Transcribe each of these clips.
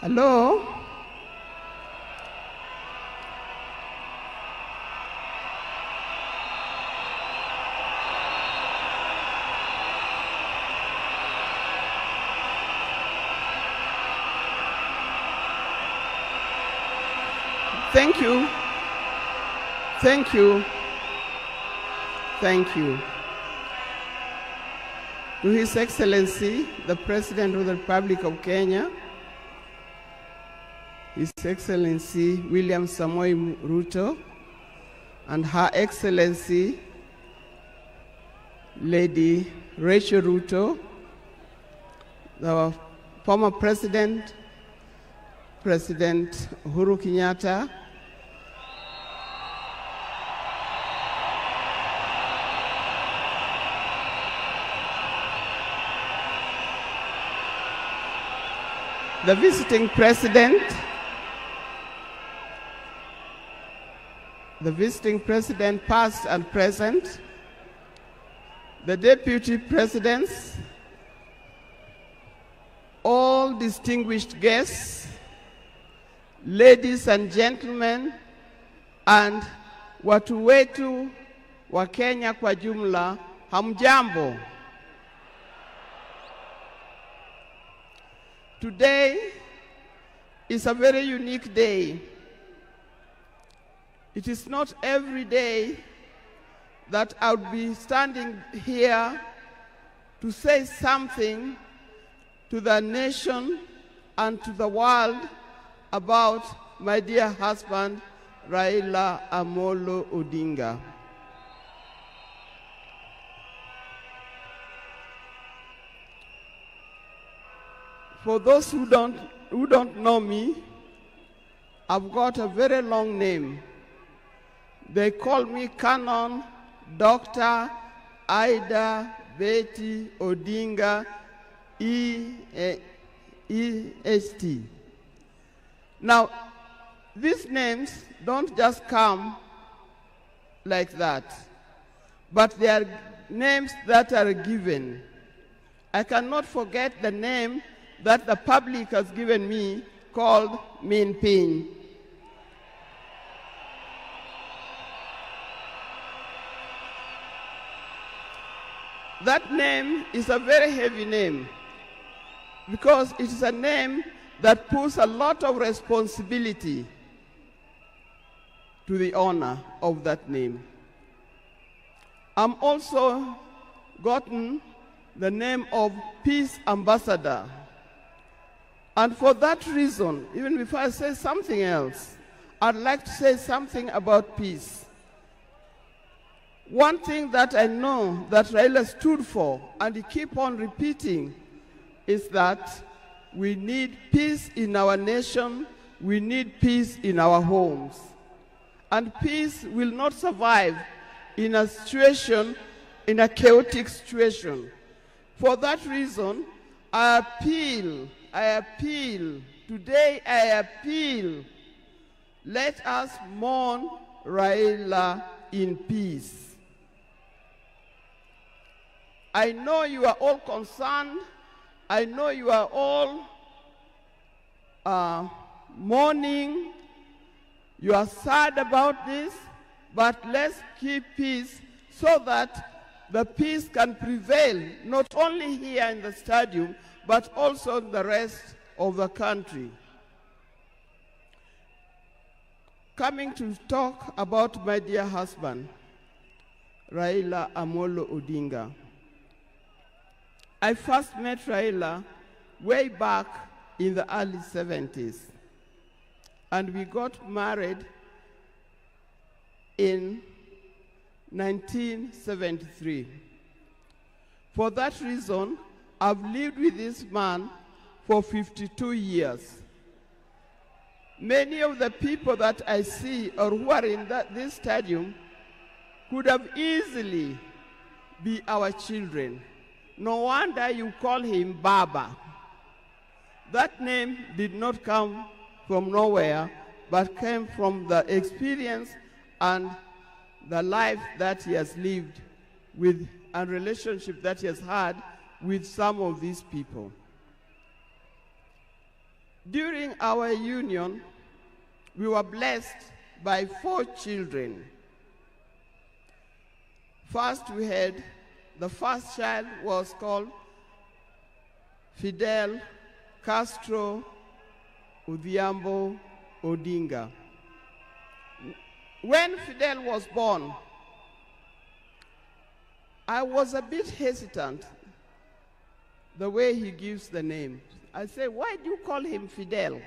Hello? Thank you. Thank you. Thank you. To His Excellency, the President of the Republic of Kenya, His Excellency William Samoei Ruto, and Her Excellency Lady Rachel Ruto, the former President, President Uhuru Kenyatta, the visiting president, past and present, the deputy presidents, all distinguished guests, ladies and gentlemen, and watu wetu wa Kenya kwa jumla, hamjambo. Today is a very unique day. It is not every day that I would be standing here to say something to the nation and to the world about my dear husband, Raila Amolo Odinga. For those who don't know me, I've got a very long name. They call me Canon Dr. Ida Betty Odinga EST. Now, these names don't just come like that, but they are names that are given. I cannot forget the name that the public has given me called Min Pin. That name is a very heavy name because it is a name that puts a lot of responsibility to the owner of that name. I'm also gotten the name of Peace Ambassador. And for that reason, even before I say something else, I'd like to say something about peace. One thing that I know that Raila stood for, and he keep on repeating, is that we need peace in our nation, we need peace in our homes. And peace will not survive in a situation, in a chaotic situation. For that reason, I appeal, today I appeal, let us mourn Raila in peace. I know you are all concerned, I know you are all mourning, you are sad about this, but let's keep peace so that the peace can prevail, not only here in the stadium, but also in the rest of the country. Coming to talk about my dear husband, Raila Amolo Odinga. I first met Raila way back in the early 70s, and we got married in 1973. For that reason, I've lived with this man for 52 years. Many of the people that I see or who are in this stadium could have easily be our children. No wonder you call him Baba. That name did not come from nowhere, but came from the experience and the life that he has lived with and relationship that he has had with some of these people. During our union, we were blessed by 4 children. First, we had the first child was called Fidel Castro Odinga. When Fidel was born, I was a bit hesitant the way he gives the name. I said, why do you call him Fidel?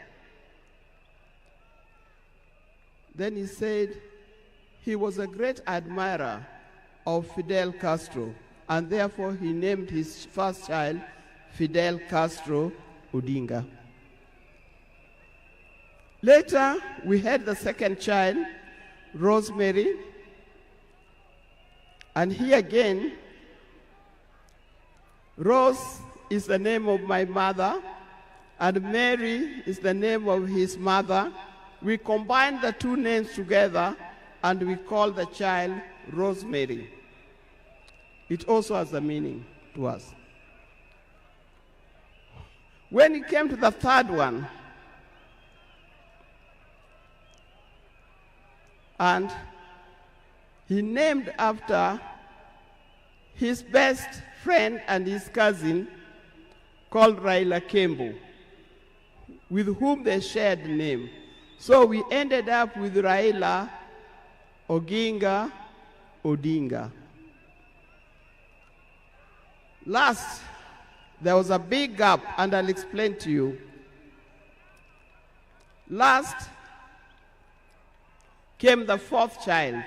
Then he said he was a great admirer of Fidel Castro, and therefore he named his first child Fidel Castro Odinga. Later, we had the second child, Rosemary, and here again, Rose is the name of my mother, and Mary is the name of his mother. We combined the 2 names together, and we called the child Rosemary. It also has a meaning to us. When it came to the third one, and he named after his best friend and his cousin called Raila Kembo, with whom they shared the name. So we ended up with Raila Odinga. Last, there was a big gap, and I'll explain to you. Last came the 4th child.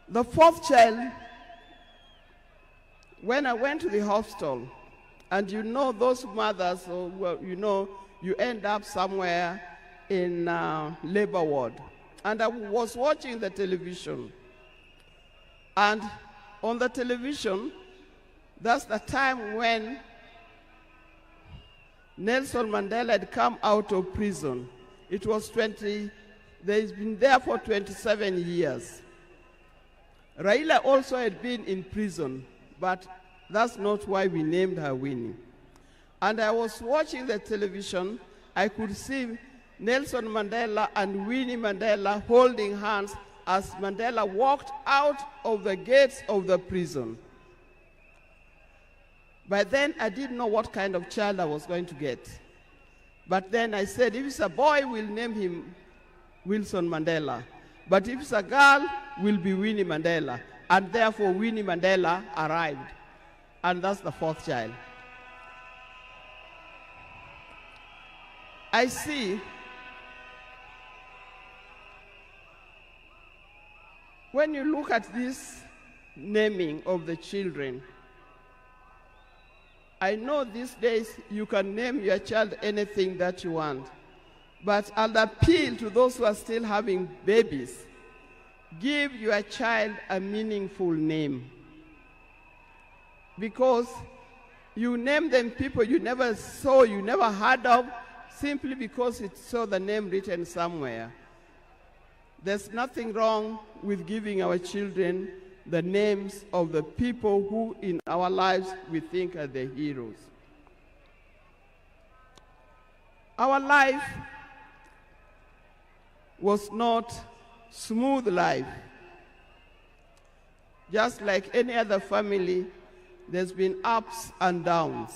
The 4th child, when I went to the hospital, and you know those mothers, you know, you end up somewhere in labor ward. And I was watching the television. And on the television, that's the time when Nelson Mandela had come out of prison. It was he's been there for 27 years. Raila also had been in prison, but that's not why we named her Winnie. And I was watching the television. I could see Nelson Mandela and Winnie Mandela holding hands as Mandela walked out of the gates of the prison. By then, I didn't know what kind of child I was going to get. But then I said, if it's a boy, we'll name him Wilson Mandela. But if it's a girl, will be Winnie Mandela. And therefore, Winnie Mandela arrived. And that's the 4th child. I see when you look at this naming of the children, I know these days you can name your child anything that you want, but I'll appeal to those who are still having babies. Give your child a meaningful name, because you name them people you never saw, you never heard of, simply because it saw the name written somewhere. There's nothing wrong with giving our children the names of the people who in our lives we think are the heroes. Our life was not smooth life. Just like any other family, there's been ups and downs.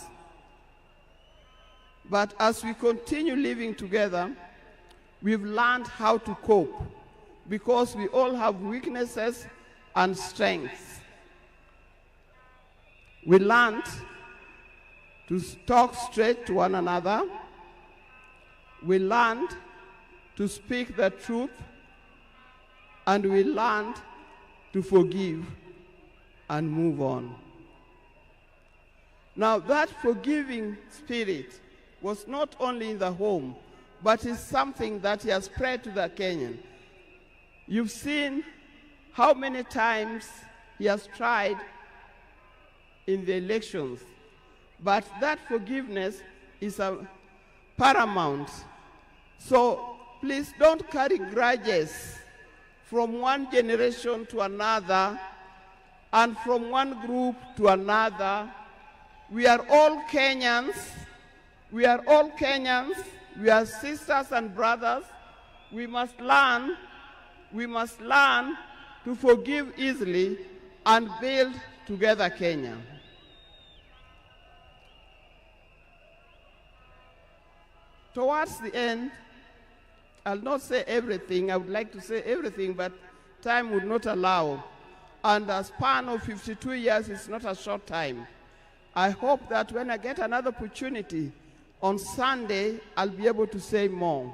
But as we continue living together, we've learned how to cope, because we all have weaknesses and strengths. We learned to talk straight to one another. We learned to speak the truth, and we learned to forgive and move on. Now, that forgiving spirit was not only in the home, but is something that has spread to the Kenyan. You've seen how many times he has tried in the elections, but that forgiveness is paramount. So please don't carry grudges from one generation to another and from one group to another. We are all Kenyans. We are all Kenyans. We are sisters and brothers. We must learn to forgive easily and build together Kenya. Towards the end, I'll not say everything. I would like to say everything, but time would not allow. And a span of 52 years is not a short time. I hope that when I get another opportunity on Sunday, I'll be able to say more.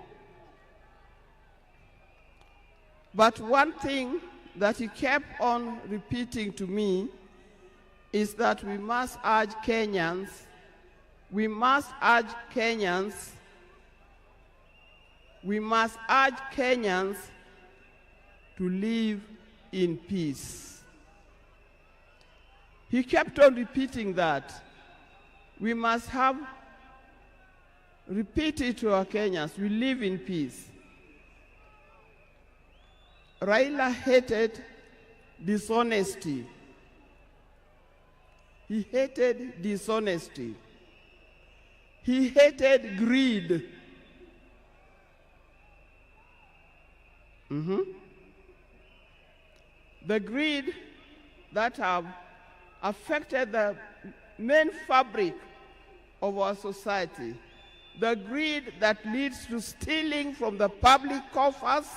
But one thing that he kept on repeating to me is that we must urge Kenyans to live in peace. He kept on repeating that. We must repeat it to our Kenyans. We live in peace. Raila hated dishonesty. He hated dishonesty. He hated greed. The greed that have affected the main fabric of our society. The greed that leads to stealing from the public coffers.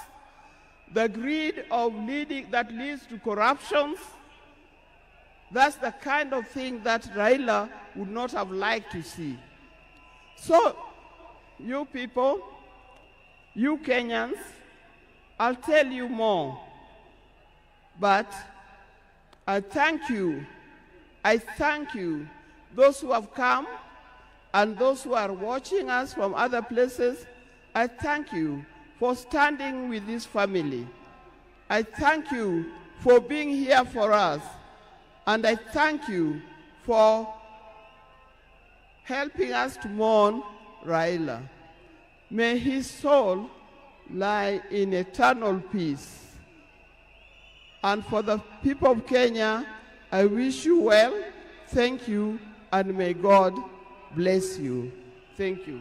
The greed that leads to corruptions. That's the kind of thing that Raila would not have liked to see. So, you people, you Kenyans, I'll tell you more. But I thank you. I thank you, those who have come and those who are watching us from other places. I thank you for standing with this family. I thank you for being here for us. And I thank you for helping us to mourn Raila. May his soul lie in eternal peace. And for the people of Kenya, I wish you well, thank you, and may God bless you. Thank you.